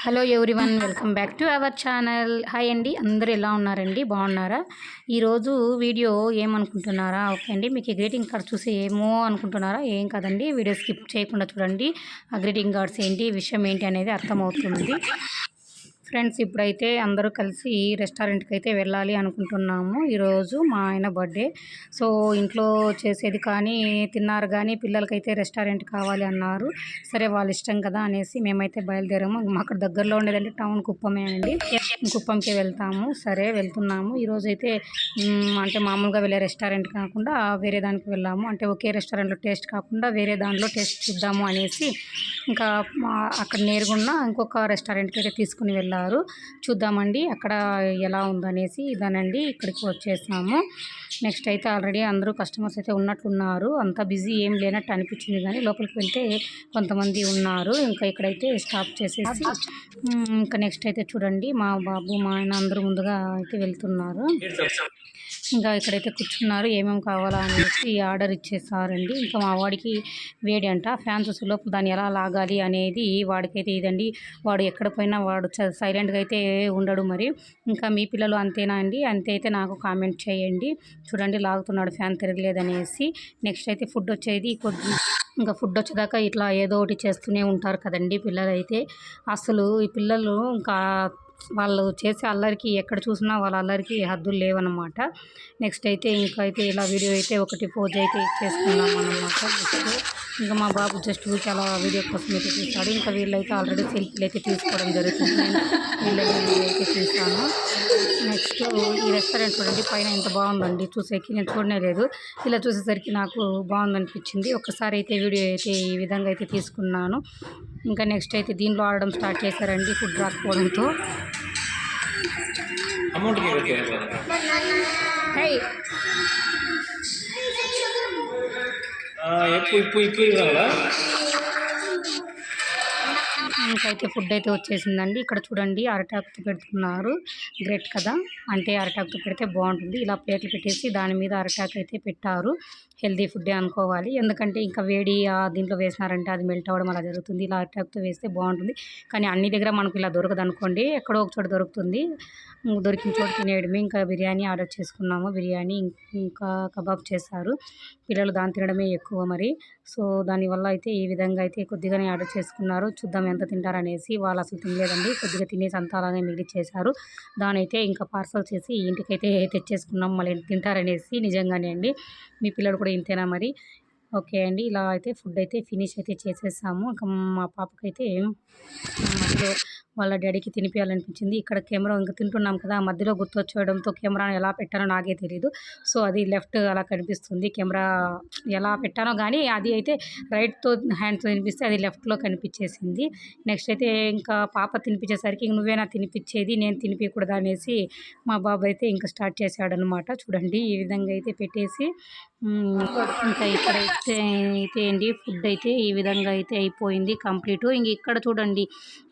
Hello everyone, welcome back to our channel. Hi అండి, అందరూ ఎలా ఉన్నారండి? బాగున్నారా? ఈరోజు వీడియో ఏమనుకుంటున్నారా? ఓకే అండి, మీకు ఈ గ్రీటింగ్ కార్డ్స్ చూసి ఏమో అనుకుంటున్నారా? ఏం కాదండి, వీడియో స్కిప్ చేయకుండా చూడండి. ఆ గ్రీటింగ్ కార్డ్స్ ఏంటి, విషయం ఏంటి అనేది అర్థమవుతుంది. ఫ్రెండ్స్, ఇప్పుడైతే అందరూ కలిసి రెస్టారెంట్కి అయితే వెళ్ళాలి అనుకుంటున్నాము. ఈరోజు మా ఆయన బర్త్డే. సో ఇంట్లో చేసేది కానీ తిన్నారు, కానీ పిల్లలకైతే రెస్టారెంట్ కావాలి అన్నారు. సరే, వాళ్ళ ఇష్టం కదా అనేసి మేమైతే బయలుదేరాము. మాకు దగ్గరలో ఉండేదంటే టౌన్ కుప్పమే అండి, కుప్పంకి వెళ్తాము. సరే వెళ్తున్నాము. ఈరోజు అయితే అంటే మామూలుగా వెళ్ళే రెస్టారెంట్ కాకుండా వేరే దానికి వెళ్ళాము. అంటే ఒకే రెస్టారెంట్లో టేస్ట్ కాకుండా వేరే దానిలో టేస్ట్ చూద్దాము అనేసి ఇంకా అక్కడ నేరుగున్న ఇంకొక రెస్టారెంట్కి అయితే తీసుకుని వెళ్ళారు. చూద్దామండి అక్కడ ఎలా ఉందనేసి. ఇదానండి, ఇక్కడికి వచ్చేసాము. నెక్స్ట్ అయితే ఆల్రెడీ అందరూ కస్టమర్స్ అయితే ఉన్నట్లున్నారు. అంత బిజీ ఏం లేనట్టు అనిపించింది, కానీ లోపలికి వెళ్తే కొంతమంది ఉన్నారు. ఇంకా ఇక్కడైతే స్టాప్ చేసేసి ఇంకా నెక్స్ట్ అయితే చూడండి, మా బాబు మా ఆయన అందరూ ముందుగా అయితే వెళ్తున్నారు. ఇంకా ఇక్కడైతే కూర్చున్నారు. ఏమేమి కావాలా అనేసి ఆర్డర్ ఇచ్చేసారండి. ఇంకా మా వాడికి వేడి అంట, ఫ్యాన్ చూసేలోపు దాన్ని ఎలా లాగాలి అనేది వాడికైతే ఇదండి. వాడు ఎక్కడ పోయినా వాడు సైలెంట్గా అయితే ఉండడు. మరి ఇంకా మీ పిల్లలు అంతేనా అండి? అంతే అయితే నాకు కామెంట్ చేయండి. చూడండి, లాగుతున్నాడు ఫ్యాన్ తిరగలేదనేసి. నెక్స్ట్ అయితే ఫుడ్ వచ్చేది ఇంకా ఫుడ్ వచ్చేదాకా ఇట్లా ఏదో ఒకటి చేస్తూనే ఉంటారు కదండి పిల్లలైతే. అసలు ఈ పిల్లలు ఇంకా వాళ్ళు చేసే అల్లరికి ఎక్కడ చూసినా వాళ్ళ అల్లరికి హద్దులు లేవన్నమాట. నెక్స్ట్ అయితే ఇంకా అయితే ఇలా వీడియో అయితే ఒకటి పోజ్ అయితే ఇచ్చేసుకున్నాం అన్నమాట. ఇంకా మా బాబు జస్ట్ ఊరికి అలా వీడియో కోసం అయితే తీస్తాడు. ఇంకా వీళ్ళైతే ఆల్రెడీ సెల్ఫీలు అయితే తీసుకోవడం జరుగుతుంది. నేను వీళ్ళని అయితే తీసాను. నెక్స్ట్ ఈ రెస్టారెంట్ చూడండి, పైన ఎంత బాగుందండి. చూసేకి నేను చూడనే లేదు, ఇలా చూసేసరికి నాకు బాగుందనిపించింది. ఒకసారి అయితే వీడియో అయితే ఈ విధంగా అయితే తీసుకున్నాను. ఇంకా నెక్స్ట్ అయితే దీనిలో ఆడడం స్టార్ట్ చేశారండి, ఫుడ్ రాకపోవడంతో. ఇంకైతే ఫుడ్ అయితే వచ్చేసిందండి. ఇక్కడ చూడండి, అరటాకుతో పెడుతున్నారు. గ్రేట్ కదా, అంటే అరటాకుతో పెడితే బాగుంటుంది. ఇలా ప్లేట్లు పెట్టేసి దాని మీద అరటాకు అయితే పెట్టారు. హెల్దీ ఫుడ్డే అనుకోవాలి, ఎందుకంటే ఇంకా వేడి దీంట్లో వేసినారంటే అది మెల్ట్ అవ్వడం అలా జరుగుతుంది. ఇలా అరటాకుతో వేస్తే బాగుంటుంది. కానీ అన్ని దగ్గర మనకు ఇలా దొరకదు అనుకోండి, ఎక్కడో ఒక చోట దొరుకుతుంది. దొరికిన చోట తినేయడమే. ఇంకా బిర్యానీ ఆర్డర్ చేసుకున్నాము. బిర్యానీ ఇంకా కబాబ్ చేశారు. పిల్లలు దాన్ని తినడమే ఎక్కువ మరి. సో దానివల్ల అయితే ఈ విధంగా అయితే కొద్దిగానే ఆర్డర్ చేసుకున్నారు. చూద్దాం ఎంత తింటారనేసి. వాళ్ళు అసలు తినలేదండి, కొద్దిగా తినేసి అంతా అలాగే మిగిలిచ్చేశారు. దాని అయితే ఇంకా పార్సల్ చేసి ఇంటికైతే తెచ్చేసుకున్నాం, మళ్ళీ తింటారనేసి. నిజంగానే అండి, మీ పిల్లలు కూడా ఇంతేనా మరి? ఓకే అండి, ఇలా అయితే ఫుడ్ అయితే ఫినిష్ అయితే చేసేసాము. ఇంకా మా పాపకైతే వాళ్ళ డాడీకి తినిపించాలనిపించింది. ఇక్కడ కెమెరా ఇంకా తింటున్నాం కదా, మధ్యలో గుర్తొచ్చేయడంతో కెమెరా ఎలా పెట్టానో నాకే తెలియదు. సో అది లెఫ్ట్ అలా కనిపిస్తుంది. కెమెరా ఎలా పెట్టానో కానీ అది అయితే రైట్తో హ్యాండ్తో తినిపిస్తే అది లెఫ్ట్లో కనిపించేసింది. నెక్స్ట్ అయితే ఇంకా పాప తినిపించేసరికి నువ్వేనా తినిపించేది, నేను తినిపించకూడదు అనేసి మా బాబు అయితే ఇంకా స్టార్ట్ చేశాడనమాట. చూడండి, ఈ విధంగా అయితే పెట్టేసి ఇంకా ఇక్కడైతే అండి ఫుడ్ అయితే ఈ విధంగా అయితే అయిపోయింది కంప్లీట్. ఇంక ఇక్కడ చూడండి,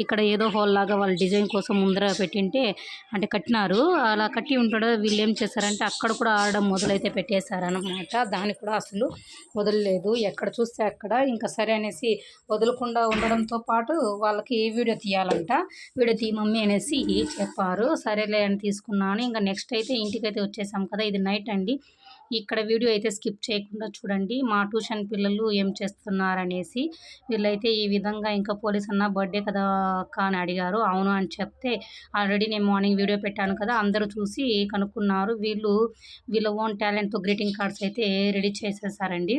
ఇక్కడ ఏదో హాల్ లాగా వాళ్ళు డిజైన్ కోసం ముందర పెట్టింటే అంటే కట్టినారు. అలా కట్టి ఉంటాడు. వీళ్ళు ఏం చేశారంటే అక్కడ కూడా ఆడడం మొదలైతే పెట్టేశారనమాట. దాన్ని కూడా అసలు వదలలేదు, ఎక్కడ చూస్తే అక్కడ. ఇంకా సరే అనేసి వదలకుండా ఉండడంతో పాటు వాళ్ళకి వీడియో తీయాలంట. వీడియో తీ మమ్మీ అనేసి చెప్పారు. సరేలే అని తీసుకున్నాను. ఇంకా నెక్స్ట్ అయితే ఇంటికైతే వచ్చేసాం కదా. ఇది నైట్ అండి. ఇక్కడ వీడియో అయితే స్కిప్ చేయకుండా చూడండి, మా ట్యూషన్ పిల్లలు ఏం చేస్తున్నారనేసి. వీళ్ళైతే ఈ విధంగా ఇంకా పోలీస్ అన్న బర్త్డే కదా అక్క అని అడిగారు. అవును అని చెప్తే, ఆల్రెడీ నేను మార్నింగ్ వీడియో పెట్టాను కదా, అందరూ చూసి కనుక్కున్నారు. వీళ్ళ ఓన్ టాలెంట్తో గ్రీటింగ్ కార్డ్స్ అయితే రెడీ చేసేసారండి.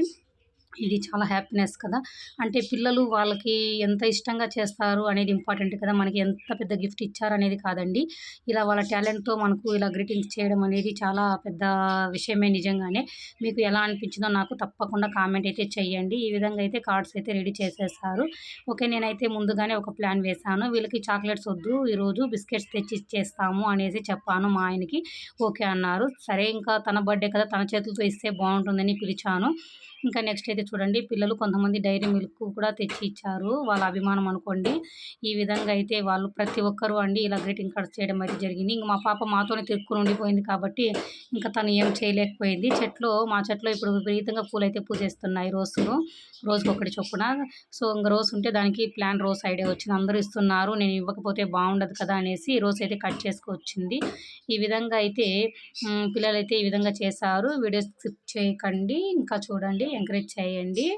ఇది చాలా హ్యాపీనెస్ కదా. అంటే పిల్లలు వాళ్ళకి ఎంత ఇష్టంగా చేస్తారు అనేది ఇంపార్టెంట్ కదా, మనకి ఎంత పెద్ద గిఫ్ట్ ఇచ్చారు అనేది కాదండి. ఇలా వాళ్ళ టాలెంట్తో మనకు ఇలా గ్రీటింగ్స్ చేయడం అనేది చాలా పెద్ద విషయమే నిజంగానే. మీకు ఎలా అనిపించిందో నాకు తప్పకుండా కామెంట్ అయితే చేయండి. ఈ విధంగా అయితే కార్డ్స్ అయితే రెడీ చేసేసారు. ఓకే, నేనైతే ముందుగానే ఒక ప్లాన్ వేశాను. వీళ్ళకి చాక్లెట్స్ వద్దు, ఈరోజు బిస్కెట్స్ తెచ్చి ఇచ్చేస్తాము అనేసి చెప్పాను మా ఆయనకి. ఓకే అన్నారు. సరే, ఇంకా తన బర్త్డే కదా, తన చేతులతో ఇస్తే బాగుంటుందని పిలిచాను. ఇంకా నెక్స్ట్ అయితే చూడండి పిల్లలు కొంతమంది డైరీ మిల్క్ కూడా తెచ్చి ఇచ్చారు. వాళ్ళ అభిమానం అనుకోండి. ఈ విధంగా అయితే వాళ్ళు ప్రతి ఒక్కరు అండి ఇలా గ్రీటింగ్ కార్డ్స్ చేయడం అయితే జరిగింది. ఇంక మా పాప మాతోనే తిరుక్కొని ఉండిపోయింది కాబట్టి ఇంకా తను ఏం చేయలేకపోయింది. మా చెట్లో ఇప్పుడు విపరీతంగా పూలైతే పూజేస్తున్నాయి రోజుకొకటి చొప్పున. సో ఇంక రోజ్ ఉంటే దానికి ప్లాన్ రోజ్ ఐడియా వచ్చింది. అందరూ ఇస్తున్నారు, నేను ఇవ్వకపోతే బాగుండదు కదా అనేసి రోజ్ అయితే కట్ చేసుకొచ్చింది. ఈ విధంగా అయితే పిల్లలైతే ఈ విధంగా చేశారు. వీడియో స్కిప్ చేయకండి, ఇంకా చూడండి, ఎంకరేజ్ చేయండి.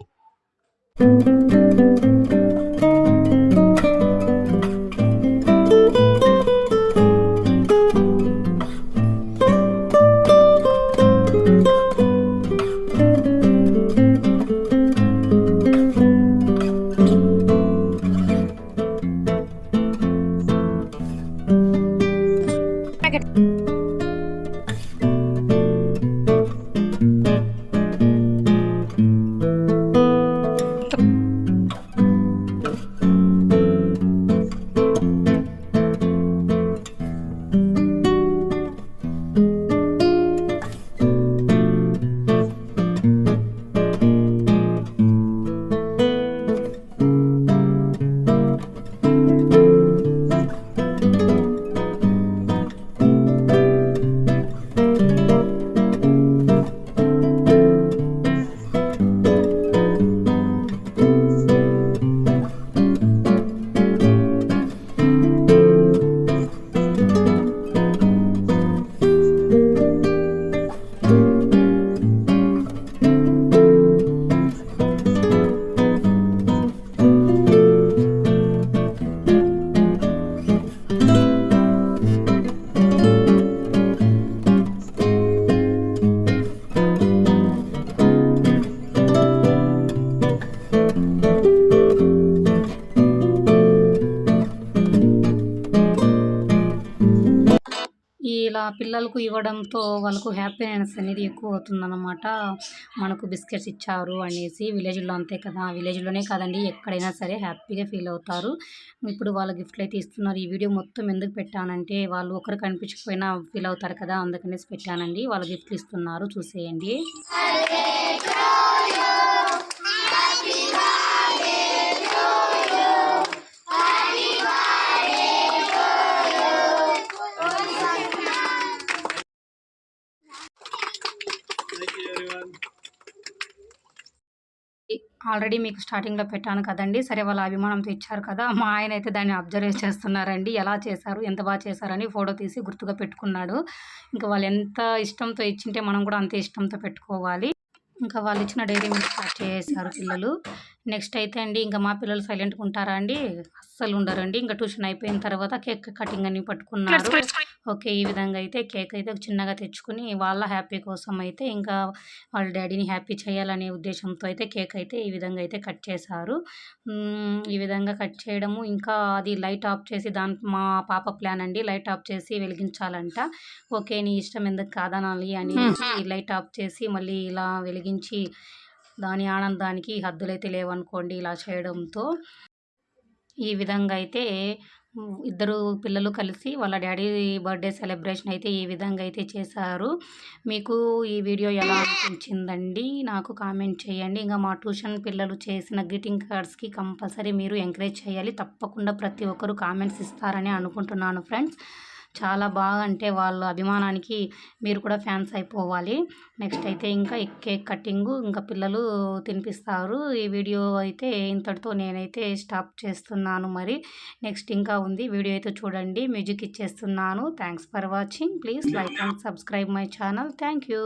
ఇలా పిల్లలకు ఇవ్వడంతో వాళ్ళకు హ్యాపీనెస్ అనేది ఎక్కువ అవుతుందన్నమాట. మనకు బిస్కెట్స్ ఇచ్చారు అనేసి. విలేజ్లో అంతే కదా, విలేజ్లోనే కాదండి ఎక్కడైనా సరే హ్యాపీగా ఫీల్ అవుతారు. ఇప్పుడు వాళ్ళ గిఫ్ట్లు అయితే ఇస్తున్నారు. ఈ వీడియో మొత్తం ఎందుకు పెట్టానంటే వాళ్ళు ఒకరు కనిపించకపోయినా ఫీల్ అవుతారు కదా, అందుకనేసి పెట్టానండి. వాళ్ళ గిఫ్ట్లు ఇస్తున్నారు, చూసేయండి. ఆల్రెడీ మీకు స్టార్టింగ్‌లో పెట్టాను కదండీ. సరే వాళ్ళ అభిమానంతో ఇచ్చారు కదా, మా ఆయన అయితే దాన్ని అబ్జర్వ్ చేస్తున్నారండి. ఎలా చేశారు, ఎంత బాగా చేశారని ఫోటో తీసి గుర్తుగా పెట్టుకున్నాడు. ఇంకా వాళ్ళు ఎంత ఇష్టంతో ఇచ్చింటే మనం కూడా అంతే ఇష్టంతో పెట్టుకోవాలి. ఇంకా వాళ్ళు ఇచ్చిన డైరీ మిల్క్ స్టార్ట్ చేసేసారు పిల్లలు. నెక్స్ట్ అయితే అండి ఇంకా మా పిల్లలు సైలెంట్‌గా ఉంటారా అండి? అస్సలు ఉండరండి. ఇంకా ట్యూషన్ అయిపోయిన తర్వాత కేక్ కటింగ్ అని పట్టుకున్నారు. ఓకే. ఈ విధంగా అయితే కేక్ అయితే చిన్నగా తెచ్చుకొని వాళ్ళ హ్యాపీ కోసం అయితే ఇంకా వాళ్ళ డ్యాడీని హ్యాపీ చేయాలనే ఉద్దేశంతో అయితే కేక్ అయితే ఈ విధంగా అయితే కట్ చేశారు. ఈ విధంగా కట్ చేయడము, ఇంకా అది లైట్ ఆఫ్ చేసి మా పాప ప్లాన్ అండి. లైట్ ఆఫ్ చేసి వెలిగించాలంట. ఓకే. నీ ఇష్టం ఎందుకు కాదనాలి అనేసి లైట్ ఆఫ్ చేసి మళ్ళీ ఇలా వెలిగించి దాని ఆనందానికి హద్దులైతే లేవనుకోండి ఇలా చేయడంతో. ఈ విధంగా అయితే ఇద్దరు పిల్లలు కలిసి వాళ్ళ డాడీ బర్త్డే సెలబ్రేషన్ అయితే ఈ విధంగా అయితే చేశారు. మీకు ఈ వీడియో ఎలా అనిపించిందండి నాకు కామెంట్ చేయండి. ఇంకా మా ట్యూషన్ పిల్లలు చేసిన గ్రీటింగ్ కార్డ్స్కి కంపల్సరీ మీరు ఎంకరేజ్ చేయాలి. తప్పకుండా ప్రతి ఒక్కరు కామెంట్స్ ఇస్తారని అనుకుంటున్నాను ఫ్రెండ్స్. చాలా బాగా, అంటే వాళ్ళ అభిమానానికి మీరు కూడా ఫ్యాన్స్ అయిపోవాలి. నెక్స్ట్ అయితే ఇంకా కేక్ కటింగు ఇంకా పిల్లలు తినిపిస్తారు. ఈ వీడియో అయితే ఇంతటితో నేనైతే స్టాప్ చేస్తున్నాను. మరి నెక్స్ట్ ఇంకా ఉంది, వీడియో అయితే చూడండి. మ్యూజిక్ ఇచ్చేస్తున్నాను. Thanks for watching. Please like and subscribe my channel. Thank you.